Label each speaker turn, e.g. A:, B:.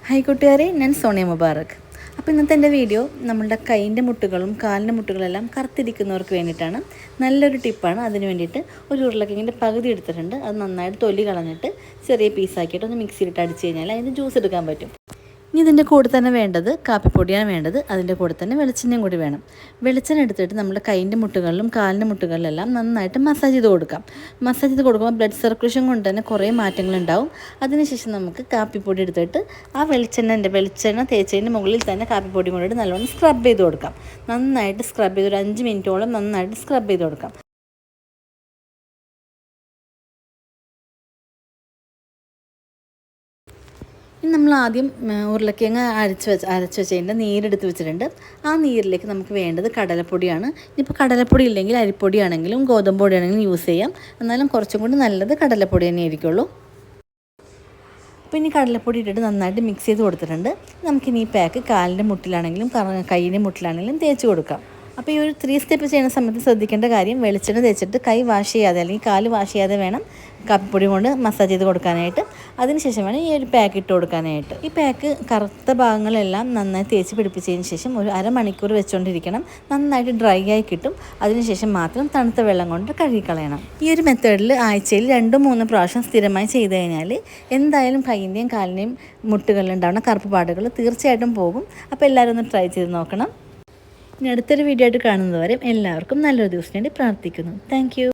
A: Hi കൂട്ടുകാരെ, ഞാൻ സോണിയ മുബാറക്. അപ്പോൾ ഇന്നത്തെ എൻ്റെ വീഡിയോ നമ്മളുടെ കൈയിൻ്റെ മുട്ടുകളും കാലിൻ്റെ മുട്ടുകളെല്ലാം കറുത്തിരിക്കുന്നവർക്ക് വേണ്ടിയിട്ടാണ്. നല്ലൊരു ടിപ്പാണ്. അതിന് വേണ്ടിയിട്ട് ഒരു ഉരുളക്കിഴങ്ങിൻ്റെ പകുതി എടുത്തിട്ടുണ്ട്. അത് നന്നായിട്ട് തൊലി കളഞ്ഞിട്ട് ചെറിയ പീസാക്കിയിട്ട് ഒന്ന് മിക്സിയിലിട്ട് അടിച്ച് കഴിഞ്ഞാൽ അതിന് ജ്യൂസ് എടുക്കാൻ പറ്റും. ഇനി ഇതിൻ്റെ കൂടെ തന്നെ വേണ്ടത് കാപ്പിപ്പൊടിയാണ് വേണ്ടത്. അതിൻ്റെ കൂടെ തന്നെ വെളിച്ചെണ്ണയും കൂടി വേണം. വെളിച്ചെണ്ണ എടുത്തിട്ട് നമ്മുടെ കൈയിൻ്റെ മുട്ടുകളിലും കാലിൻ്റെ മുട്ടുകളിലെല്ലാം നന്നായിട്ട് മസാജ് ചെയ്ത് കൊടുക്കാം. മസാജ് ചെയ്ത് കൊടുക്കുമ്പോൾ ബ്ലഡ് സർക്കുലേഷൻ കൊണ്ട് തന്നെ കുറേ മാറ്റങ്ങളുണ്ടാവും. അതിനുശേഷം നമുക്ക് കാപ്പിപ്പൊടി എടുത്തിട്ട് ആ വെളിച്ചെണ്ണ തേച്ചതിൻ്റെ മുകളിൽ തന്നെ കാപ്പിപ്പൊടി കൊണ്ടിട്ട് നല്ലോണം സ്ക്രബ് ചെയ്ത് കൊടുക്കാം. നന്നായിട്ട് സ്ക്രബ് ചെയ്ത് ഒരു 5 മിനിറ്റോളം നന്നായിട്ട് സ്ക്രബ് ചെയ്ത് കൊടുക്കാം. ഇനി നമ്മൾ ആദ്യം ഉരുളക്കിഴങ്ങ് അരച്ച് വെച്ചതിൻ്റെ നീരെടുത്ത് വെച്ചിട്ടുണ്ട്. ആ നീരിലേക്ക് നമുക്ക് വേണ്ടത് കടലപ്പൊടിയാണ്. ഇനിയിപ്പോൾ കടലപ്പൊടി ഇല്ലെങ്കിൽ അരിപ്പൊടിയാണെങ്കിലും ഗോതമ്പ് പൊടിയാണെങ്കിലും യൂസ് ചെയ്യാം. എന്നാലും കുറച്ചും കൂടി നല്ലത് കടലപ്പൊടി തന്നെ ആയിരിക്കുള്ളൂ. അപ്പോൾ ഇനി കടലപ്പൊടി ഇട്ടിട്ട് നന്നായിട്ട് മിക്സ് ചെയ്ത് കൊടുത്തിട്ടുണ്ട്. നമുക്കിനി ഈ പാക്ക് കാലിൻ്റെ മുട്ടിലാണെങ്കിലും കൈയിൻ്റെ മുട്ടിലാണെങ്കിലും തേച്ച് കൊടുക്കാം. അപ്പോൾ ഈ ഒരു 3 സ്റ്റെപ്പ് ചെയ്യുന്ന സമയത്ത് ശ്രദ്ധിക്കേണ്ട കാര്യം, വെളിച്ചെണ്ണ തേച്ചിട്ട് കൈ വാഷ് ചെയ്യാതെ അല്ലെങ്കിൽ കാല് വാഷ് ചെയ്യാതെ വേണം കാപ്പിപ്പൊടി കൊണ്ട് മസാജ് ചെയ്ത് കൊടുക്കാനായിട്ട്. അതിനുശേഷം വേണം ഈ ഒരു പാക്ക് ഇട്ട് കൊടുക്കാനായിട്ട്. ഈ പാക്ക് കറുത്ത ഭാഗങ്ങളെല്ലാം നന്നായി തേച്ച് പിടിപ്പിച്ചതിന് ശേഷം ഒരു അരമണിക്കൂർ വെച്ചുകൊണ്ടിരിക്കണം. നന്നായിട്ട് ഡ്രൈ ആയി കിട്ടും. അതിനുശേഷം മാത്രം തണുത്ത വെള്ളം കൊണ്ട് കഴുകിക്കളയണം. ഈ ഒരു മെത്തേഡിൽ ആഴ്ചയിൽ 2-3 പ്രാവശ്യം സ്ഥിരമായി ചെയ്ത് കഴിഞ്ഞാൽ എന്തായാലും കൈയിൻ്റെയും കാലിൻ്റെയും മുട്ടുകളിലുണ്ടാവുന്ന കറുപ്പ് പാടുകൾ തീർച്ചയായിട്ടും പോകും. അപ്പോൾ എല്ലാവരും ഒന്ന് ട്രൈ ചെയ്ത് നോക്കണം. ഇനി അടുത്തൊരു വീഡിയോ ആയിട്ട് കാണുന്നതുവരെ എല്ലാവർക്കും നല്ലൊരു ദിവസം വേണ്ടി പ്രാർത്ഥിക്കുന്നു. Thank you.